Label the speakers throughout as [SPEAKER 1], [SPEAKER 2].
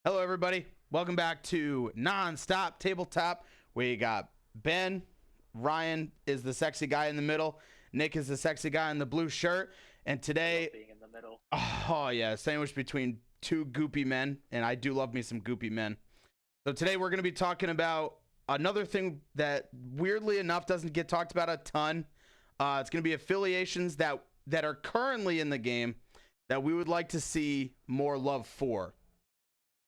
[SPEAKER 1] Hello, everybody. Welcome back to Non-Stop Tabletop. We got Ben. Ryan is the sexy guy in the middle. Nick is the sexy guy in the blue shirt. And today,
[SPEAKER 2] being in the middle.
[SPEAKER 1] Oh yeah, sandwiched between two goopy men, and I do love me some goopy men. So today we're going to be talking about another thing that weirdly enough doesn't get talked about a ton. It's going to be affiliations that are currently in the game that we would like to see more love for.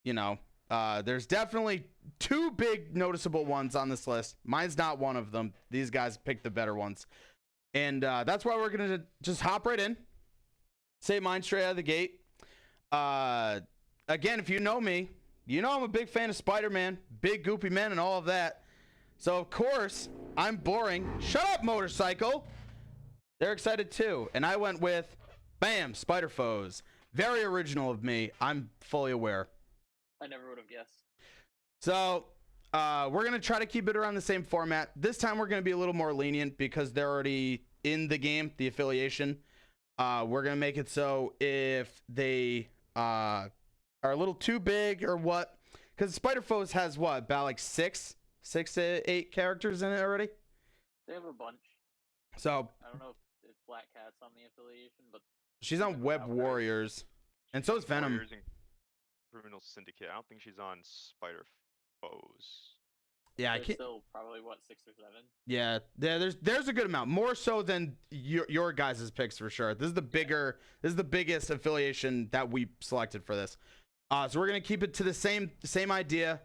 [SPEAKER 1] You know, there's definitely two big noticeable ones on this list. Mine's not one of them. These guys picked the better ones. And that's why we're going to just hop right in. Say mine straight out of the gate. Again, if you know me, you know I'm a big fan of Spider-Man, big goopy men and all of that. So, of course, I'm boring. Shut up, motorcycle. They're excited too. And I went with, bam, Spider Foes. Very original of me. I'm fully aware.
[SPEAKER 2] I never would have guessed.
[SPEAKER 1] So we're going to try to keep it around the same format. This time we're going to be a little more lenient because they're already in the game, the affiliation. We're going to make it so if they are a little too big or what, because Spider Foes has what, about like six to eight characters in it already?
[SPEAKER 2] They have a bunch.
[SPEAKER 1] So
[SPEAKER 2] I don't know if Black Cat's on the affiliation, but
[SPEAKER 1] she's on Web Warriors. And so is Venom.
[SPEAKER 3] Criminal Syndicate. I don't think she's on Spider Foes.
[SPEAKER 1] Yeah, I
[SPEAKER 2] there's
[SPEAKER 1] can't.
[SPEAKER 2] still probably what, 6 or 7.
[SPEAKER 1] Yeah, there's a good amount, more so than your guys' picks for sure. This is the bigger, this is the biggest affiliation that we selected for this. So we're gonna keep it to the same idea.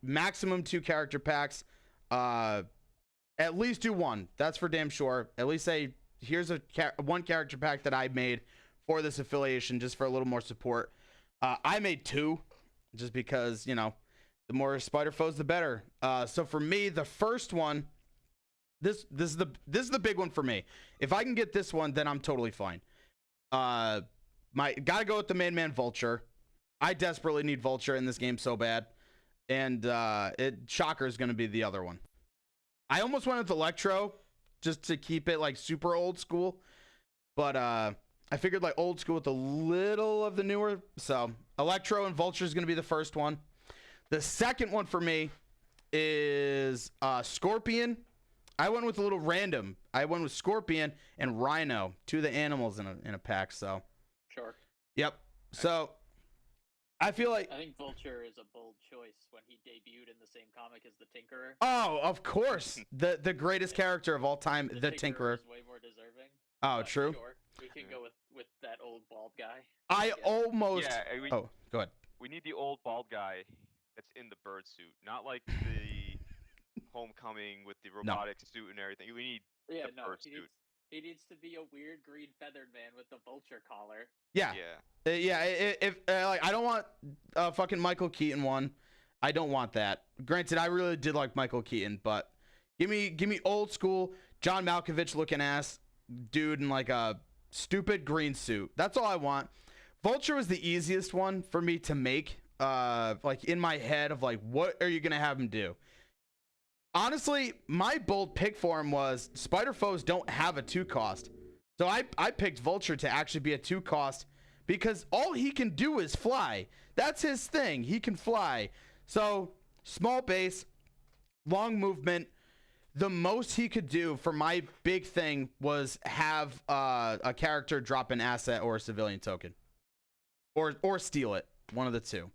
[SPEAKER 1] Maximum 2 character packs. At least do one. That's for damn sure. At least say here's one character pack that I made for this affiliation, just for a little more support. I made 2, just because, you know, the more Spider Foes, the better. So for me, the first one, this is the big one for me. If I can get this one, then I'm totally fine. Gotta go with the main man Vulture. I desperately need Vulture in this game so bad, and Shocker is gonna be the other one. I almost went with Electro just to keep it like super old school, but I figured like old school with a little of the newer. So Electro and Vulture is going to be the first one. The second one for me is Scorpion. I went with a little random. I went with Scorpion and Rhino, 2 of the animals in a pack. So
[SPEAKER 2] Sure.
[SPEAKER 1] Yep. So I feel like
[SPEAKER 2] I think Vulture is a bold choice when he debuted in the same comic as the Tinkerer.
[SPEAKER 1] Oh, of course, the greatest character of all time, the Tinkerer.
[SPEAKER 2] Is way more deserving.
[SPEAKER 1] Oh, true.
[SPEAKER 2] Sure. We can go with that old bald guy.
[SPEAKER 1] Almost.
[SPEAKER 3] Yeah,
[SPEAKER 1] oh, go ahead.
[SPEAKER 3] We need the old bald guy that's in the bird suit, not like the Homecoming with the robotic suit and everything. We need the bird suit.
[SPEAKER 2] He needs to be a weird green feathered man with the Vulture collar.
[SPEAKER 1] Yeah. If like I don't want fucking Michael Keaton one. I don't want that. Granted, I really did like Michael Keaton, but give me old school John Malkovich looking ass dude in like a stupid green suit. That's all I want. Vulture was the easiest one for me to make. Like in my head of like, what are you gonna have him do? Honestly, my bold pick for him was Spider Foes don't have a 2 cost. So I picked Vulture to actually be a 2 cost because all he can do is fly. That's his thing. He can fly. So small base, long movement. The most he could do for my big thing was have a character drop an asset or a civilian token, or steal it. One of the two.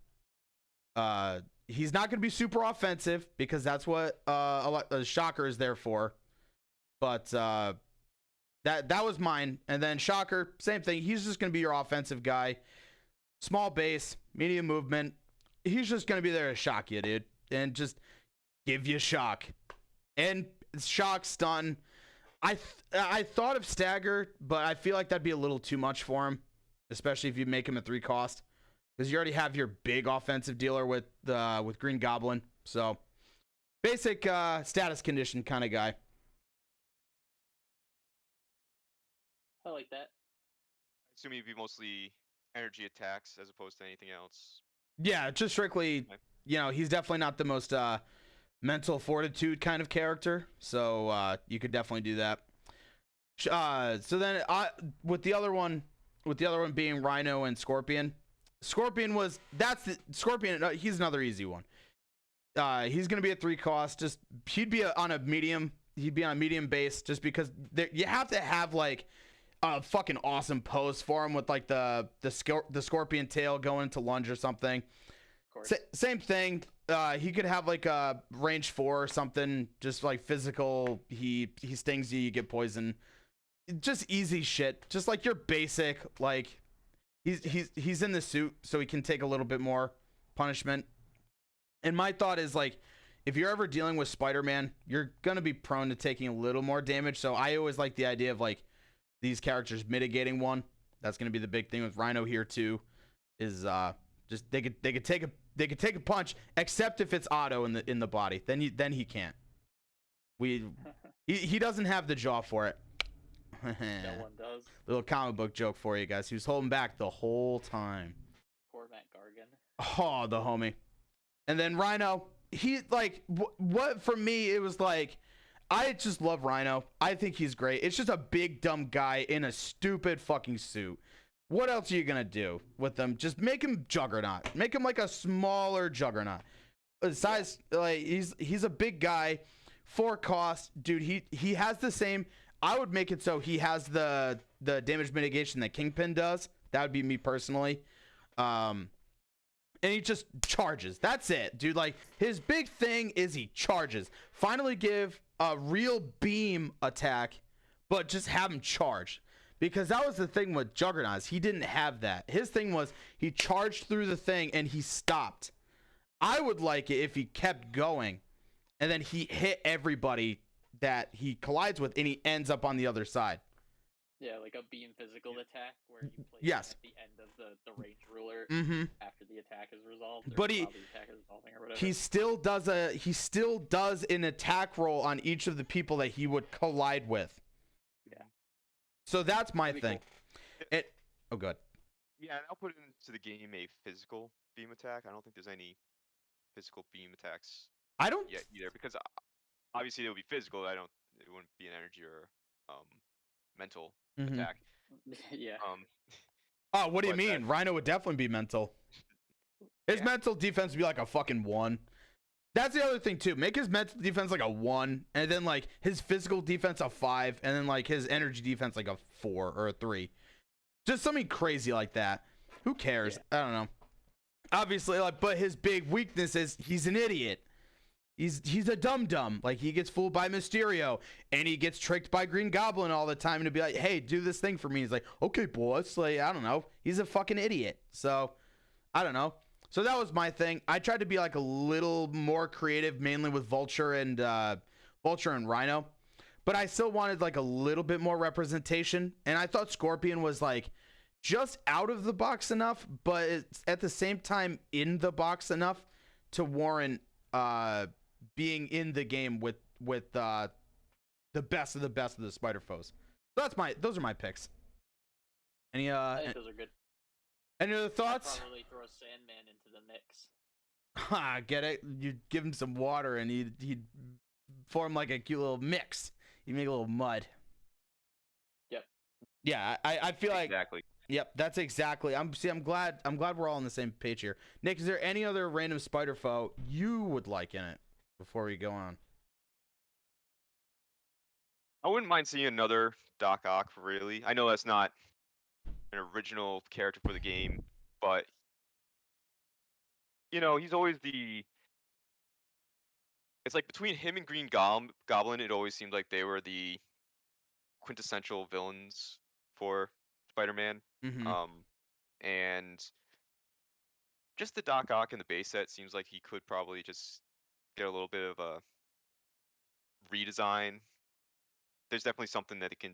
[SPEAKER 1] He's not going to be super offensive because that's what Shocker is there for. But that was mine. And then Shocker, same thing. He's just going to be your offensive guy. Small base, medium movement. He's just going to be there to shock you, dude, and just give you shock. And shock, stun. I thought of stagger, but I feel like that'd be a little too much for him, especially if you make him a 3 cost, because you already have your big offensive dealer with Green Goblin. So basic status condition kind of guy.
[SPEAKER 2] I like that.
[SPEAKER 3] I assume he'd be mostly energy attacks as opposed to anything else.
[SPEAKER 1] Yeah, just strictly. You know, he's definitely not the most mental fortitude kind of character, so you could definitely do that. So then with the other one being Rhino and Scorpion, Scorpion was Scorpion. He's another easy one. He's gonna be a 3 cost. Just he'd be on a medium. He'd be on a medium base just because you have to have like a fucking awesome pose for him with like the scorpion tail going into lunge or something. Same thing. He could have like a range 4 or something. Just like physical. He stings you. You get poison. Just easy shit. Just like your basic like. He's in the suit, so he can take a little bit more punishment. And my thought is like, if you're ever dealing with Spider-Man, you're gonna be prone to taking a little more damage. So I always like the idea of like these characters mitigating one. That's gonna be the big thing with Rhino here too. Is just they could take a punch, except if it's auto in the body. Then he can't. He doesn't have the jaw for it.
[SPEAKER 2] No one does.
[SPEAKER 1] Little comic book joke for you guys. He was holding back the whole time.
[SPEAKER 2] Poor Matt Gargan.
[SPEAKER 1] Oh, the homie. And then Rhino, he like what for me it was like I just love Rhino. I think he's great. It's just a big dumb guy in a stupid fucking suit. What else are you gonna do with him? Just make him Juggernaut. Make him like a smaller Juggernaut. Size like he's a big guy, 4 cost, dude. He has the same. I would make it so he has the damage mitigation that Kingpin does. That would be me personally. And he just charges. That's it, dude. Like his big thing is he charges. Finally give a real beam attack, but just have him charge. Because that was the thing with Juggernauts. He didn't have that. His thing was he charged through the thing and he stopped. I would like it if he kept going and then he hit everybody that he collides with and he ends up on the other side.
[SPEAKER 2] Yeah, like a beam physical attack where you place
[SPEAKER 1] yes.
[SPEAKER 2] at the end of the range ruler after the attack is resolved.
[SPEAKER 1] But
[SPEAKER 2] the attack is resolving or whatever.
[SPEAKER 1] he still does an attack roll on each of the people that he would collide with.
[SPEAKER 2] Yeah.
[SPEAKER 1] So that's my thing.
[SPEAKER 3] Cool.
[SPEAKER 1] Oh, good.
[SPEAKER 3] Yeah, and I'll put into the game a physical beam attack. I don't think there's any physical beam attacks.
[SPEAKER 1] I don't
[SPEAKER 3] yet either because obviously it would be physical. It wouldn't be an energy or mental attack.
[SPEAKER 2] Yeah.
[SPEAKER 1] Oh, what do you mean? Rhino would definitely be mental. His mental defense would be like a fucking 1. That's the other thing too. Make his mental defense like a 1, and then like his physical defense a 5, and then like his energy defense like a 4 or a 3. Just something crazy like that. Who cares? Yeah. I don't know. Obviously, like, but his big weakness is he's an idiot. He's a dum-dum. Like, he gets fooled by Mysterio, and he gets tricked by Green Goblin all the time, and to be like, hey, do this thing for me. He's like, okay, boss. Like, I don't know. He's a fucking idiot. So, I don't know. So that was my thing. I tried to be like a little more creative, mainly with Vulture and Rhino, but I still wanted like a little bit more representation. And I thought Scorpion was like just out of the box enough, but it's at the same time in the box enough to warrant being in the game with the best of the Spider foes. So those are my picks. Any
[SPEAKER 2] I think those are good.
[SPEAKER 1] Any other thoughts?
[SPEAKER 2] I'd probably throw Sandman into the mix.
[SPEAKER 1] Ha, get it? You give him some water and he'd form like a cute little mix. You make a little mud.
[SPEAKER 2] Yep.
[SPEAKER 1] Yeah, I feel like
[SPEAKER 3] exactly.
[SPEAKER 1] Yep, that's exactly. I'm glad we're all on the same page here. Nick, is there any other random spider foe you would like in it before we go on?
[SPEAKER 3] I wouldn't mind seeing another Doc Ock, really. I know that's not an original character for the game, but you know, he's always it's like between him and Green Goblin, it always seemed like they were the quintessential villains for Spider-Man. And just the Doc Ock in the base set seems like he could probably just get a little bit of a redesign. There's definitely something that it can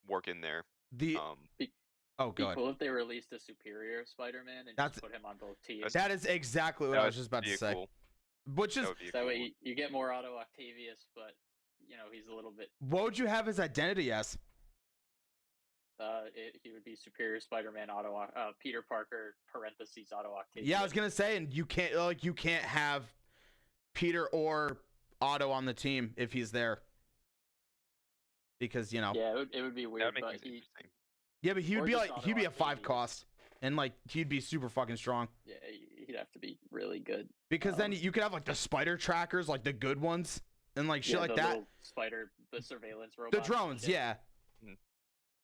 [SPEAKER 3] work in there.
[SPEAKER 1] Oh, go ahead.
[SPEAKER 2] Cool if they released a superior Spider-Man and just put him on both teams.
[SPEAKER 1] That is exactly what I was just about to say.
[SPEAKER 3] Cool.
[SPEAKER 1] Which is
[SPEAKER 2] that way you get more Otto Octavius, but you know he's a little bit.
[SPEAKER 1] What would you have his identity as?
[SPEAKER 2] He would be Superior Spider-Man Peter Parker parentheses Otto Octavius.
[SPEAKER 1] Yeah, I was gonna say, and you can't have Peter or Otto on the team if he's there, because you know.
[SPEAKER 2] Yeah, it would be weird, but
[SPEAKER 1] yeah, but he'd be a 5 cost. and like he'd be super fucking strong.
[SPEAKER 2] Yeah, he'd have to be really good.
[SPEAKER 1] Because then you could have like the spider trackers, like the good ones, and like shit like
[SPEAKER 2] the
[SPEAKER 1] that.
[SPEAKER 2] little spider, the surveillance
[SPEAKER 1] The
[SPEAKER 2] robots.
[SPEAKER 1] drones,
[SPEAKER 2] shit.
[SPEAKER 1] yeah.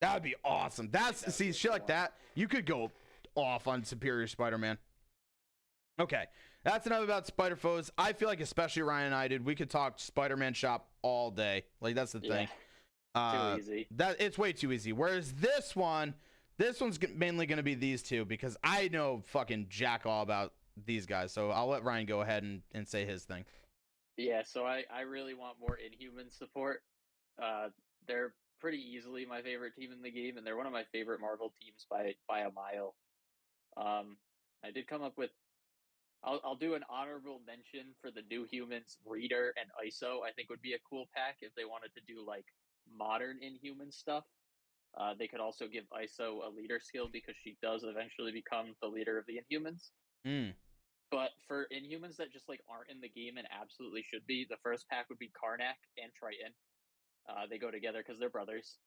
[SPEAKER 1] That would be awesome. That's see shit like that. You could go off on Superior Spider-Man. Okay, that's enough about spider foes. I feel like especially Ryan and I, dude, we could talk Spider-Man shop all day. Like that's the thing.
[SPEAKER 2] Too easy.
[SPEAKER 1] That it's way too easy. Whereas this one's mainly going to be these two because I know fucking jack all about these guys. So I'll let Ryan go ahead and say his thing.
[SPEAKER 2] Yeah, so I really want more Inhuman support. They're pretty easily my favorite team in the game, and they're one of my favorite Marvel teams by a mile. I did come up with. I'll do an honorable mention for the New Humans, Reader, and ISO. I think would be a cool pack if they wanted to do like modern Inhuman stuff. They could also give ISO a leader skill because she does eventually become the leader of the Inhumans. But for Inhumans that just like aren't in the game and absolutely should be, the first pack would be Karnak and Triton. They go together because they're brothers.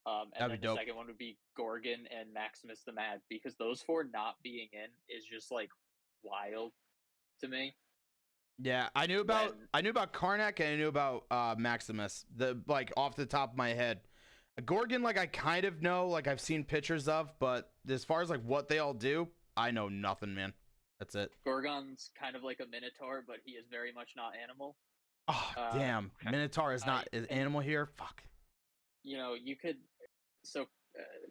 [SPEAKER 2] And then the second one would be Gorgon and Maximus the Mad, because those four not being in is just like wild to me.
[SPEAKER 1] Yeah, I knew about Karnak and I knew about Maximus. The like off the top of my head. Gorgon, like I kind of know, like I've seen pictures of, but as far as like what they all do, I know nothing, man. That's it.
[SPEAKER 2] Gorgon's kind of like a Minotaur, but he is very much not animal.
[SPEAKER 1] Oh, damn. Minotaur is not is animal here? Fuck.
[SPEAKER 2] You know, you could... So,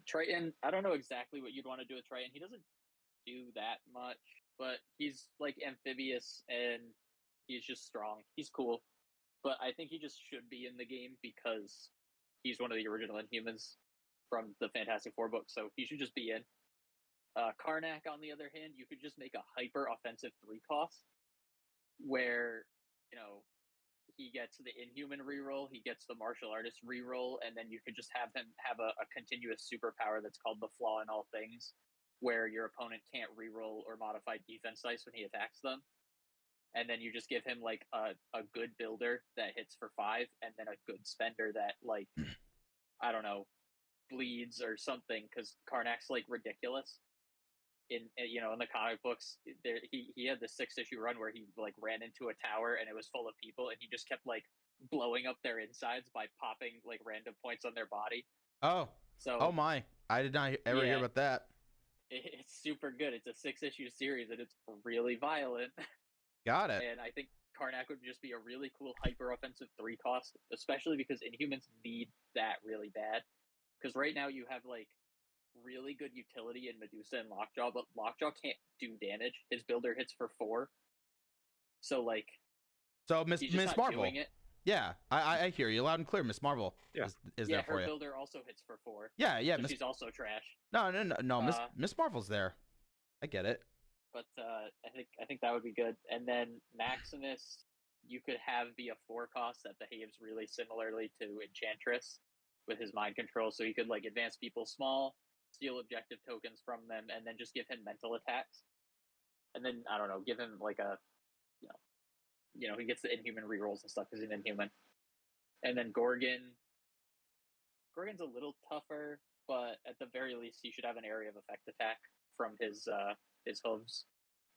[SPEAKER 2] Triton, I don't know exactly what you'd want to do with Triton. He doesn't do that much, but he's like amphibious and he's just strong. He's cool. But I think he just should be in the game because he's one of the original Inhumans from the Fantastic Four books, so he should just be in. Karnak, on the other hand, you could just make a hyper offensive 3-cost where, you know, he gets the Inhuman reroll, he gets the martial artist reroll, and then you could just have him have a continuous superpower that's called the Flaw in All Things, where your opponent can't reroll or modify defense dice when he attacks them. And then you just give him like a good builder that hits for 5, and then a good spender that like I don't know, bleeds or something, because Karnak's like ridiculous. In the comic books, he had the 6-issue run where he like ran into a tower and it was full of people, and he just kept like blowing up their insides by popping like random points on their body.
[SPEAKER 1] Oh my! I did not ever hear about that.
[SPEAKER 2] It's super good. It's a 6-issue series and it's really violent.
[SPEAKER 1] Got it.
[SPEAKER 2] And I think Karnak would just be a really cool hyper offensive 3-cost, especially because Inhumans need that really bad. Because right now you have like really good utility in Medusa and Lockjaw, but Lockjaw can't do damage. His builder hits for 4. So like,
[SPEAKER 1] Miss Marvel. Yeah, I hear you loud and clear. Miss Marvel is there for you.
[SPEAKER 2] Her builder also hits for 4.
[SPEAKER 1] Yeah.
[SPEAKER 2] So she's also trash.
[SPEAKER 1] No. Miss Marvel's there. I get it.
[SPEAKER 2] But I think that would be good. And then Maximus, you could have be a 4-cost that behaves really similarly to Enchantress with his mind control. So he could like advance people small, steal objective tokens from them, and then just give him mental attacks. And then I don't know, give him like a he gets the Inhuman rerolls and stuff because he's an Inhuman. And then Gorgon's a little tougher, but at the very least he should have an area of effect attack from his hooves.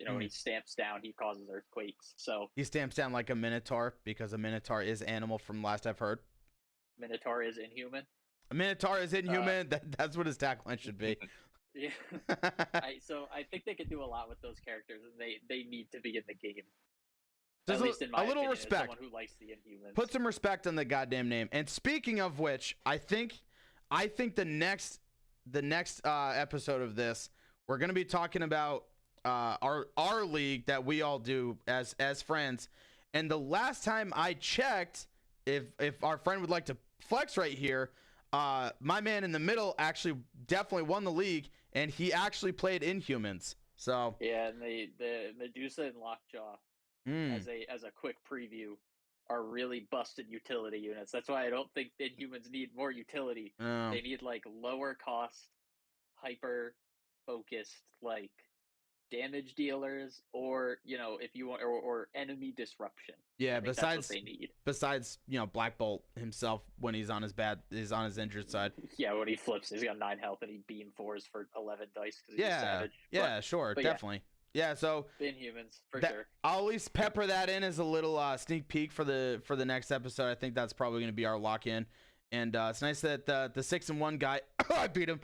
[SPEAKER 2] When he stamps down, he causes earthquakes. So
[SPEAKER 1] he stamps down like a Minotaur, because a Minotaur is animal from last I've heard.
[SPEAKER 2] Minotaur is Inhuman.
[SPEAKER 1] A Minotaur is Inhuman. That's what his tagline should be.
[SPEAKER 2] Yeah. So I think they could do a lot with those characters, and they need to be in the game.
[SPEAKER 1] Just
[SPEAKER 2] at least in my
[SPEAKER 1] a little
[SPEAKER 2] opinion,
[SPEAKER 1] respect.
[SPEAKER 2] As someone who likes the Inhumans.
[SPEAKER 1] Put some respect on the goddamn name. And speaking of which, I think the next episode of this, we're gonna be talking about our league that we all do as friends. And the last time I checked, if our friend would like to flex right here, my man in the middle actually definitely won the league, and he actually played Inhumans. So
[SPEAKER 2] yeah, and the Medusa and Lockjaw as a quick preview are really busted utility units. That's why I don't think Inhumans need more utility. They need like lower cost, hyper focused like damage dealers, or if you want, or enemy disruption.
[SPEAKER 1] Yeah,
[SPEAKER 2] I think that's what they need.
[SPEAKER 1] Besides, Black Bolt himself when he's on his injured side.
[SPEAKER 2] Yeah, when he flips, he's got 9 health and he beam 4s for 11 dice because he's
[SPEAKER 1] Yeah,
[SPEAKER 2] a savage.
[SPEAKER 1] yeah, sure,
[SPEAKER 2] but
[SPEAKER 1] definitely. Yeah, so
[SPEAKER 2] Inhumans for sure.
[SPEAKER 1] I'll at least pepper that in as a little sneak peek for the next episode. I think that's probably going to be our lock in, and it's nice that the 6-1 guy I beat him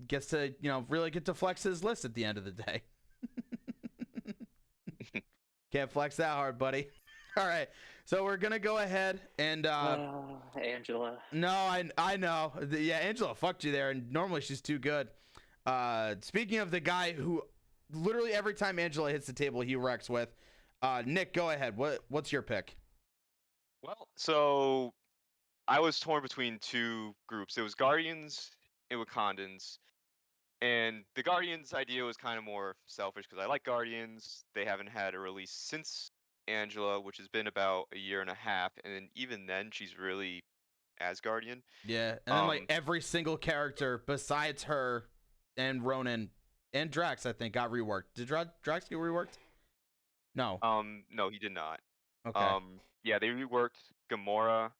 [SPEAKER 1] gets to really get to flex his list at the end of the day. Can't flex that hard, buddy. All right, so we're gonna go ahead and
[SPEAKER 2] Angela.
[SPEAKER 1] No, I know. Yeah, Angela fucked you there, and normally she's too good. Speaking of the guy who literally every time Angela hits the table, he wrecks with. Nick, go ahead. What's your pick?
[SPEAKER 3] Well, so I was torn between two groups. It was Guardians and Wakandans. And the Guardians idea was kind of more selfish because I like Guardians. They haven't had a release since Angela, which has been about a year and a half. And then even then, she's really Asgardian.
[SPEAKER 1] Yeah, and then like every single character besides her and Ronan and Drax, I think, got reworked. Did Drax get reworked? No.
[SPEAKER 3] No, he did not.
[SPEAKER 1] Okay.
[SPEAKER 3] Yeah, they reworked Gamora,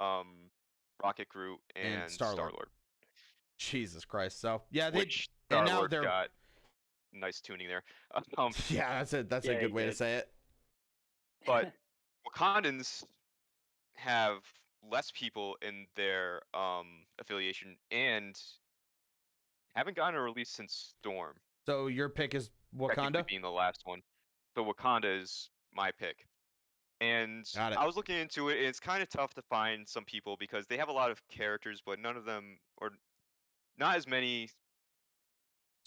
[SPEAKER 3] Rocket Groot, and
[SPEAKER 1] Star-Lord. Jesus Christ. So yeah,
[SPEAKER 3] and now they're got nice tuning there.
[SPEAKER 1] Yeah, that's a good way to say it.
[SPEAKER 3] But Wakandans have less people in their affiliation and haven't gotten a release since Storm.
[SPEAKER 1] So your pick is Wakanda?
[SPEAKER 3] Being the last one. So Wakanda is my pick. And I was looking into it, and it's kind of tough to find some people because they have a lot of characters, but none of them, or not as many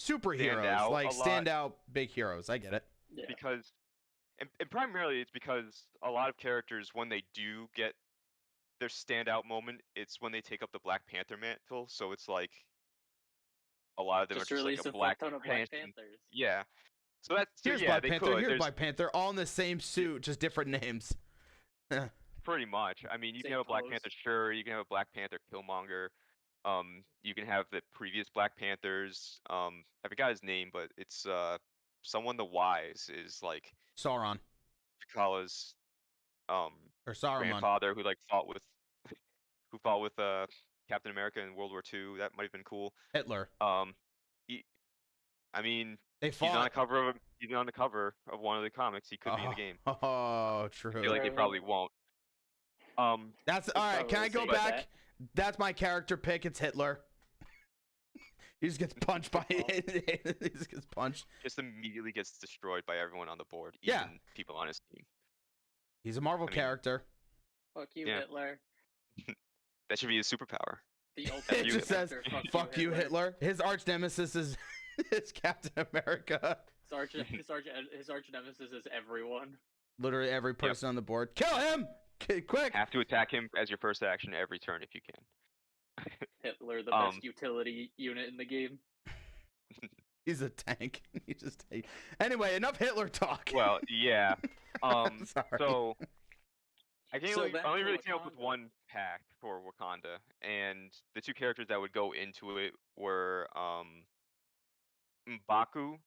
[SPEAKER 1] superheroes, stand out big heroes. I get it.
[SPEAKER 2] Yeah.
[SPEAKER 3] Because, and primarily it's because a lot of characters, when they do get their standout moment, it's when they take up the Black Panther mantle. So it's like a lot of them
[SPEAKER 2] just
[SPEAKER 3] are just like a Black
[SPEAKER 2] Panthers.
[SPEAKER 3] Yeah. So that's
[SPEAKER 1] here's
[SPEAKER 3] yeah,
[SPEAKER 1] Black
[SPEAKER 3] they
[SPEAKER 1] Panther.
[SPEAKER 3] could.
[SPEAKER 1] Here's Black Panther, all in the same suit, just different names.
[SPEAKER 3] Pretty much. I mean, you can have a Black Panther, sure. You can have a Black Panther Killmonger. You can have the previous Black Panthers. I forgot his name, but it's someone the Wise is like
[SPEAKER 1] Sauron.
[SPEAKER 3] T'Challa's
[SPEAKER 1] or Saruman.
[SPEAKER 3] grandfather who like fought with Captain America in World War II. That might have been cool.
[SPEAKER 1] Hitler.
[SPEAKER 3] I mean,
[SPEAKER 1] they fought.
[SPEAKER 3] He's on the cover of one of the comics. He could be in the game.
[SPEAKER 1] Oh, true.
[SPEAKER 3] I feel like they probably won't.
[SPEAKER 1] That's all right. Can I go back? That's my character pick. It's Hitler. He just gets punched by it. He just gets punched.
[SPEAKER 3] Just immediately gets destroyed by everyone on the board.
[SPEAKER 1] Yeah.
[SPEAKER 3] Even people on his team.
[SPEAKER 1] He's a Marvel character.
[SPEAKER 2] Fuck you, Hitler.
[SPEAKER 3] That should be his superpower.
[SPEAKER 1] It just says, fuck you, Hitler. His arch nemesis is Captain America.
[SPEAKER 2] His arch nemesis is everyone.
[SPEAKER 1] Literally every person on the board. Kill him! Quick!
[SPEAKER 3] Have to attack him as your first action every turn if you can.
[SPEAKER 2] Hitler, the best utility unit in the game.
[SPEAKER 1] He's a tank. Anyway, enough Hitler talk.
[SPEAKER 3] Well, yeah.
[SPEAKER 1] Sorry.
[SPEAKER 3] So I only really came up with one pack for Wakanda, and the two characters that would go into it were M'Baku,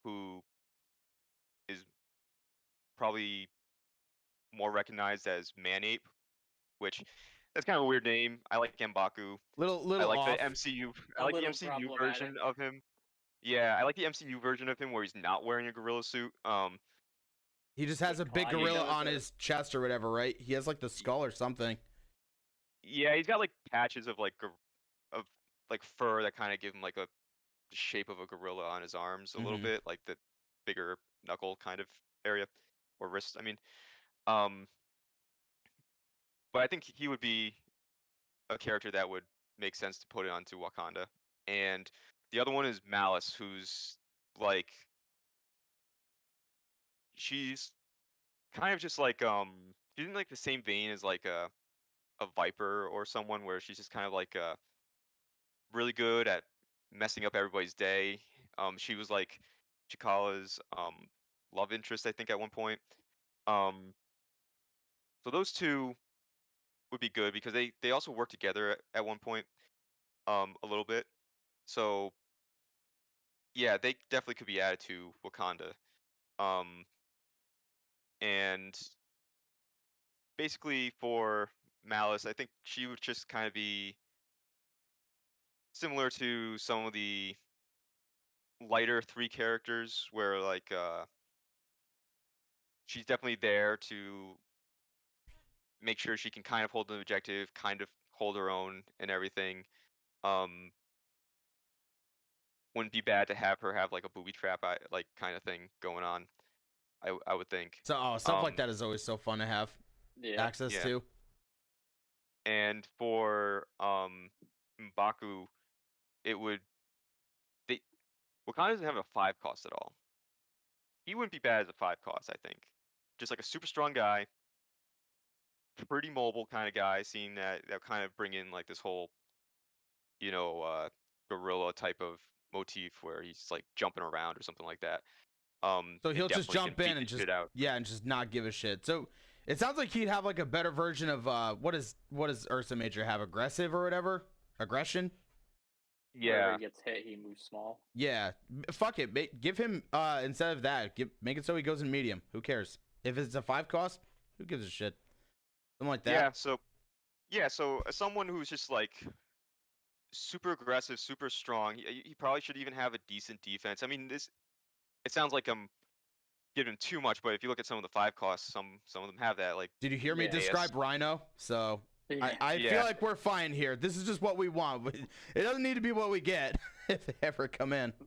[SPEAKER 3] who is probably more recognized as Manape, which that's kind of a weird name. I like M'Baku.
[SPEAKER 1] Little
[SPEAKER 3] I like
[SPEAKER 1] off.
[SPEAKER 3] the MCU. I like the MCU version of him. Yeah, I like the MCU version of him where he's not wearing a gorilla suit.
[SPEAKER 1] He just has a big gorilla on his chest or whatever, right? He has like the skull or something.
[SPEAKER 3] Yeah, he's got like patches of like fur that kind of give him like a shape of a gorilla on his arms a little bit, like the bigger knuckle kind of area or wrist. I mean, but I think he would be a character that would make sense to put it onto Wakanda. And the other one is Malice, who's like, she's kind of just like she's in like the same vein as like a Viper or someone, where she's just kind of like really good at messing up everybody's day. She was like T'Challa's love interest, I think, at one point. So those two would be good because they also work together at one point a little bit. So yeah, they definitely could be added to Wakanda. And basically for Malice, I think she would just kind of be similar to some of the lighter 3 characters, where like she's definitely there to make sure she can kind of hold the objective, kind of hold her own and everything. Um, wouldn't be bad to have her have like a booby trap, like kind of thing going on. I would think.
[SPEAKER 1] So stuff like that is always so fun to have access
[SPEAKER 3] Yeah.
[SPEAKER 1] to.
[SPEAKER 3] And for M'Baku, it would they Wakanda doesn't have a 5 cost at all. He wouldn't be bad as a 5 cost, I think. Just like a super strong guy, pretty mobile kind of guy, seeing that kind of bring in like this whole, gorilla type of motif where he's like jumping around or something like that.
[SPEAKER 1] So
[SPEAKER 3] And
[SPEAKER 1] he'll just
[SPEAKER 3] definitely can
[SPEAKER 1] jump in
[SPEAKER 3] beat
[SPEAKER 1] and
[SPEAKER 3] the
[SPEAKER 1] just
[SPEAKER 3] shit out.
[SPEAKER 1] and just not give a shit. So it sounds like he'd have like a better version of what does Ursa Major have? Aggressive or whatever? Aggression?
[SPEAKER 2] Wherever
[SPEAKER 3] Yeah.
[SPEAKER 2] he gets hit, he moves small.
[SPEAKER 1] Yeah. Fuck it. Give him instead of that, make it so he goes in medium. Who cares? If it's a 5 cost, who gives a shit? Something like that.
[SPEAKER 3] So as someone who's just like super aggressive, super strong, he probably should even have a decent defense. I mean, it sounds like I'm giving too much, but if you look at some of the 5 costs, some of them have that. Like,
[SPEAKER 1] Did you hear me
[SPEAKER 2] Yeah.
[SPEAKER 1] describe Rhino? So I feel
[SPEAKER 3] Yeah.
[SPEAKER 1] like we're fine here. This is just what we want. It doesn't need to be what we get if they ever come in.
[SPEAKER 2] I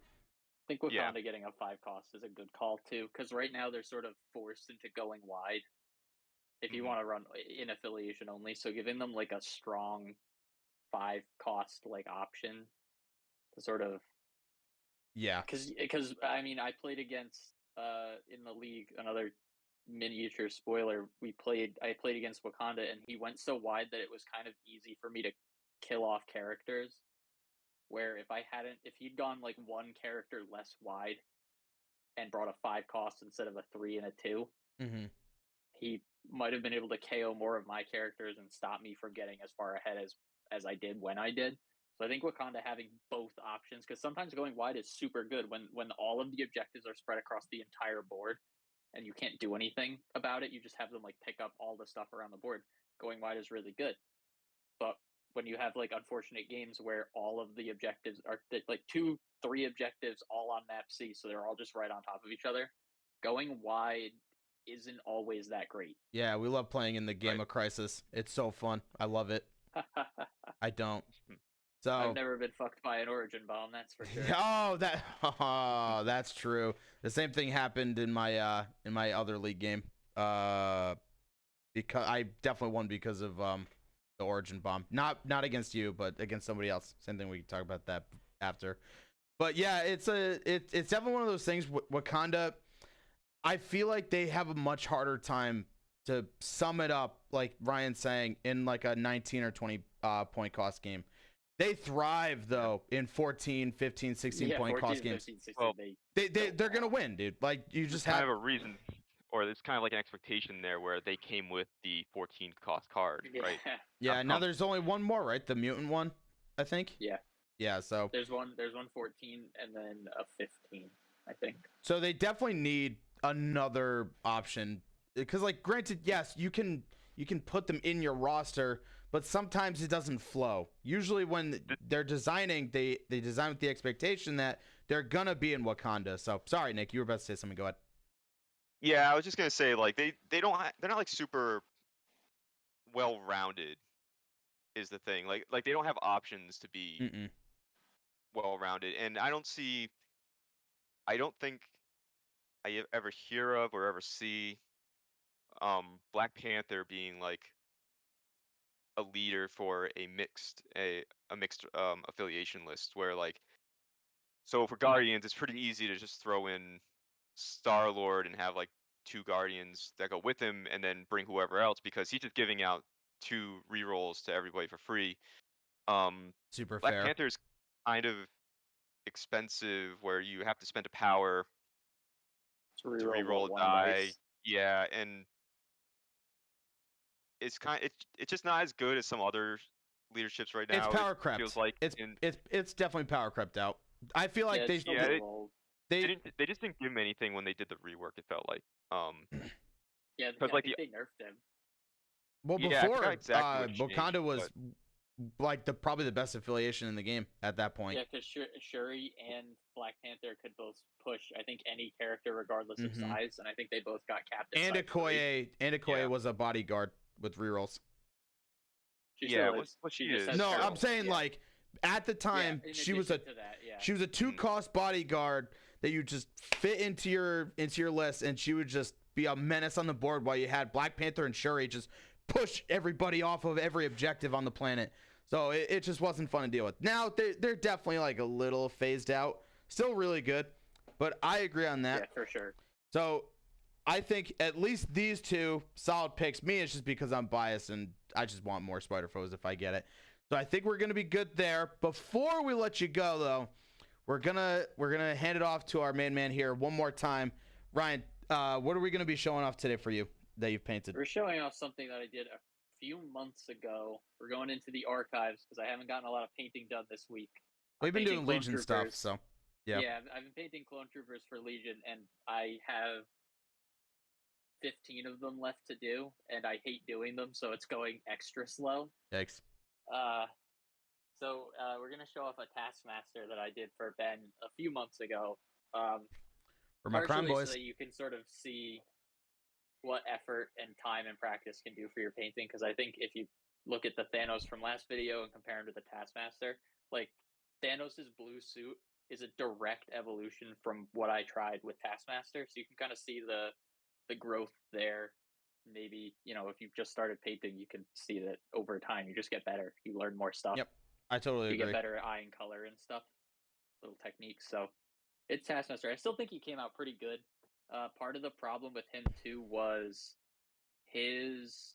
[SPEAKER 2] think Wakanda
[SPEAKER 3] Yeah.
[SPEAKER 2] getting a 5 cost is a good call too, because right now they're sort of forced into going wide if you
[SPEAKER 3] Mhm.
[SPEAKER 2] want to run in affiliation only. So giving them like a strong 5 cost like option to sort of
[SPEAKER 1] Yeah.
[SPEAKER 2] because I mean I played against in the league another miniature spoiler. I played against Wakanda and he went so wide that it was kind of easy for me to kill off characters. Where if he'd gone like one character less wide and brought a 5 cost instead of a 3 and a 2,
[SPEAKER 1] Mm-hmm.
[SPEAKER 2] he might have been able to KO more of my characters and stop me from getting as far ahead as I did when I did. So I think Wakanda having both options, because sometimes going wide is super good when all of the objectives are spread across the entire board and you can't do anything about it. You just have them like pick up all the stuff around the board. Going wide is really good. But when you have like unfortunate games where all of the objectives are like 2-3 objectives all on map C, so they're all just right on top of each other, going wide isn't always that great.
[SPEAKER 1] Yeah, we love playing in the game of Crisis. It's so fun. I love it. I don't. So
[SPEAKER 2] I've never been fucked by an origin bomb, that's for sure.
[SPEAKER 1] that's true. The same thing happened in my other league game. Because I definitely won because of the origin bomb. Not against you, but against somebody else. Same thing. We can talk about that after. But yeah, it's definitely one of those things. Wakanda, I feel like they have a much harder time to sum it up, like Ryan's saying, in like a 19 or 20 point cost game. They thrive though in 14, 15, 16 point cost games.
[SPEAKER 2] 15, 16,
[SPEAKER 3] Well,
[SPEAKER 1] They're gonna win, dude. Like you just
[SPEAKER 3] kind
[SPEAKER 1] have
[SPEAKER 3] of a reason, or there's kind of like an expectation there where they came with the 14 cost card, right?
[SPEAKER 1] Yeah, now there's only one more, right? The mutant one, I think.
[SPEAKER 2] Yeah.
[SPEAKER 1] Yeah, so
[SPEAKER 2] There's one 14 and then a 15, I think.
[SPEAKER 1] so they definitely need another option because, like, granted, yes, you can put them in your roster, but sometimes it doesn't flow. Usually, when they're designing, they design with the expectation that they're gonna be in Wakanda. So sorry, Nick, you were about to say something. Go ahead.
[SPEAKER 3] Yeah, I was just gonna say, like, they're not like super well rounded is the thing. Like they don't have options to be
[SPEAKER 1] Mm-mm.
[SPEAKER 3] well rounded, and I don't think I ever hear of or ever see Black Panther being like a leader for a mixed affiliation list, where like, so for Guardians it's pretty easy to just throw in Star Lord and have like 2 Guardians that go with him, and then bring whoever else because he's just giving out 2 rerolls to everybody for free.
[SPEAKER 1] Super
[SPEAKER 3] Black
[SPEAKER 1] fair.
[SPEAKER 3] Panther's kind of expensive, where you have to spend a power
[SPEAKER 2] To
[SPEAKER 3] to
[SPEAKER 2] reroll
[SPEAKER 3] reroll a
[SPEAKER 2] one
[SPEAKER 3] die.
[SPEAKER 2] dice.
[SPEAKER 3] Yeah, and it's just not as good as some other leaderships right
[SPEAKER 1] It's
[SPEAKER 3] now.
[SPEAKER 1] power
[SPEAKER 3] It feels
[SPEAKER 1] crept.
[SPEAKER 3] like
[SPEAKER 1] It's definitely power crept out. I feel like
[SPEAKER 2] it's
[SPEAKER 3] Yeah,
[SPEAKER 2] a little old.
[SPEAKER 3] they just didn't give him anything when they did the rework. It felt like
[SPEAKER 2] Yeah,
[SPEAKER 3] because
[SPEAKER 2] I
[SPEAKER 3] like
[SPEAKER 2] think they nerfed him.
[SPEAKER 1] well
[SPEAKER 3] Yeah, I
[SPEAKER 1] before
[SPEAKER 3] forgot exactly what changed,
[SPEAKER 1] Wakanda was
[SPEAKER 3] but
[SPEAKER 1] like probably the best affiliation in the game at that point.
[SPEAKER 2] Yeah, because Shuri and Black Panther could both push, I think, any character regardless of size, and I think they both got captain.
[SPEAKER 1] And Okoye was a bodyguard with rerolls.
[SPEAKER 2] She
[SPEAKER 3] yeah,
[SPEAKER 2] still is.
[SPEAKER 3] what she
[SPEAKER 2] just
[SPEAKER 3] is.
[SPEAKER 2] has
[SPEAKER 1] No,
[SPEAKER 2] turtles.
[SPEAKER 1] I'm saying like at the time
[SPEAKER 2] in
[SPEAKER 1] she was a
[SPEAKER 2] addition to that,
[SPEAKER 1] she was a 2-cost bodyguard that you just fit into your list, and she would just be a menace on the board while you had Black Panther and Shuri just push everybody off of every objective on the planet. So it just wasn't fun to deal with. Now they're definitely like a little phased out. Still really good, but I agree on that.
[SPEAKER 2] Yeah, for sure.
[SPEAKER 1] So I think at least these two solid picks. Me, it's just because I'm biased and I just want more Spider Foes if I get it. So I think we're gonna be good there. Before we let you go though, we're gonna hand it off to our main man here one more time. Ryan, what are we gonna be showing off today for you that you've painted?
[SPEAKER 2] We're showing off something that I did a few months ago. We're going into the archives because I haven't gotten a lot of painting done this week.
[SPEAKER 1] We've been doing Legion stuff, so yeah.
[SPEAKER 2] Yeah, I've been painting Clone Troopers for Legion, and I have 15 of them left to do, and I hate doing them, so it's going extra slow.
[SPEAKER 1] Yikes.
[SPEAKER 2] So we're gonna show off a Taskmaster that I did for Ben a few months ago.
[SPEAKER 1] For my crime boys,
[SPEAKER 2] so that you can sort of see what effort and time and practice can do for your painting. Because I think if you look at the Thanos from last video and compare him to the Taskmaster, like Thanos's blue suit is a direct evolution from what I tried with Taskmaster. So you can kind of see the growth there. Maybe, if you've just started painting, you can see that over time you just get better. You learn more stuff.
[SPEAKER 1] Yep, I totally agree.
[SPEAKER 2] You get better eye and color and stuff, little techniques. So it's Taskmaster. I still think he came out pretty good. Part of the problem with him too was his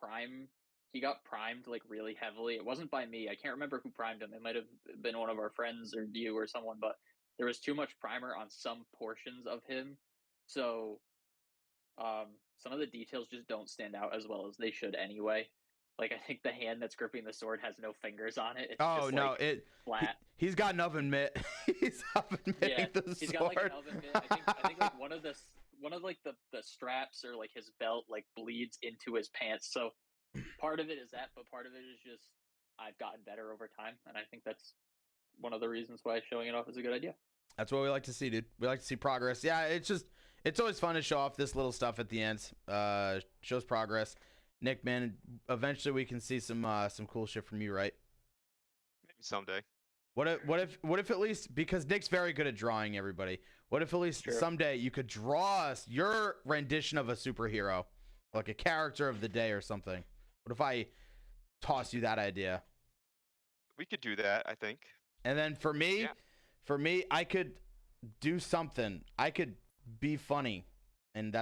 [SPEAKER 2] prime. He got primed like really heavily. It wasn't by me. I can't remember who primed him. It might have been one of our friends or you or someone, but there was too much primer on some portions of him. So some of the details just don't stand out as well as they should anyway. Like, I think the hand that's gripping the sword has no fingers on it. It's just like flat.
[SPEAKER 1] He's got an oven mitt. He's oven mitting the sword.
[SPEAKER 2] He's got like an oven mitt. I think like one of the straps or like his belt like bleeds into his pants. So part of it is that, but part of it is just I've gotten better over time, and I think that's one of the reasons why showing it off is a good idea.
[SPEAKER 1] That's what we like to see, dude. We like to see progress. Yeah, it's always fun to show off this little stuff at the end. Shows progress. Nick, man, eventually we can see some cool shit from you, right?
[SPEAKER 3] Maybe someday.
[SPEAKER 1] What if at least, because Nick's very good at drawing everybody, what if at least someday you could draw us your rendition of a superhero, like a character of the day or something? What if I toss you that idea?
[SPEAKER 3] We could do that, I think.
[SPEAKER 1] And then for me, I could do something. I could be funny, and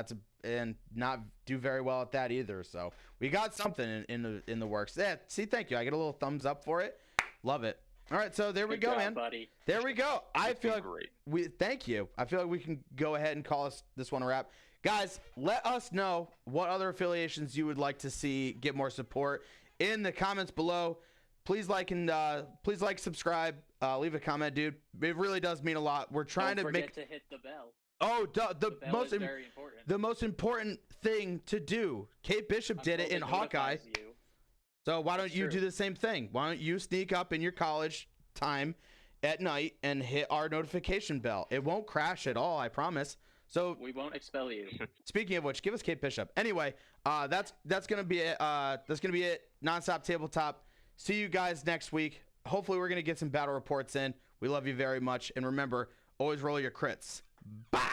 [SPEAKER 1] not do very well at that either. So we got something in the works. Yeah, see, thank you. I get a little thumbs up for it. Love it. All right, so there we go, man.
[SPEAKER 2] Buddy.
[SPEAKER 1] There we go. I feel like
[SPEAKER 3] great.
[SPEAKER 1] Thank you. I feel like we can go ahead and call this one a wrap. Guys, let us know what other affiliations you would like to see get more support in the comments below. Please like and subscribe. Leave a comment, dude. It really does mean a lot. We're trying
[SPEAKER 2] Don't
[SPEAKER 1] to
[SPEAKER 2] forget to hit the bell.
[SPEAKER 1] Oh, the
[SPEAKER 2] bell is very important.
[SPEAKER 1] The most important thing to do. Kate Bishop did it in Hawkeye. So why don't you do the same thing? Why don't you sneak up in your college time at night and hit our notification bell? It won't crash at all, I promise. So
[SPEAKER 2] we won't expel you.
[SPEAKER 1] Speaking of which, give us Kate Bishop. Anyway, that's gonna be it. That's gonna be it. Nonstop Tabletop. See you guys next week. Hopefully we're gonna get some battle reports in. We love you very much, and remember, always roll your crits. Bye.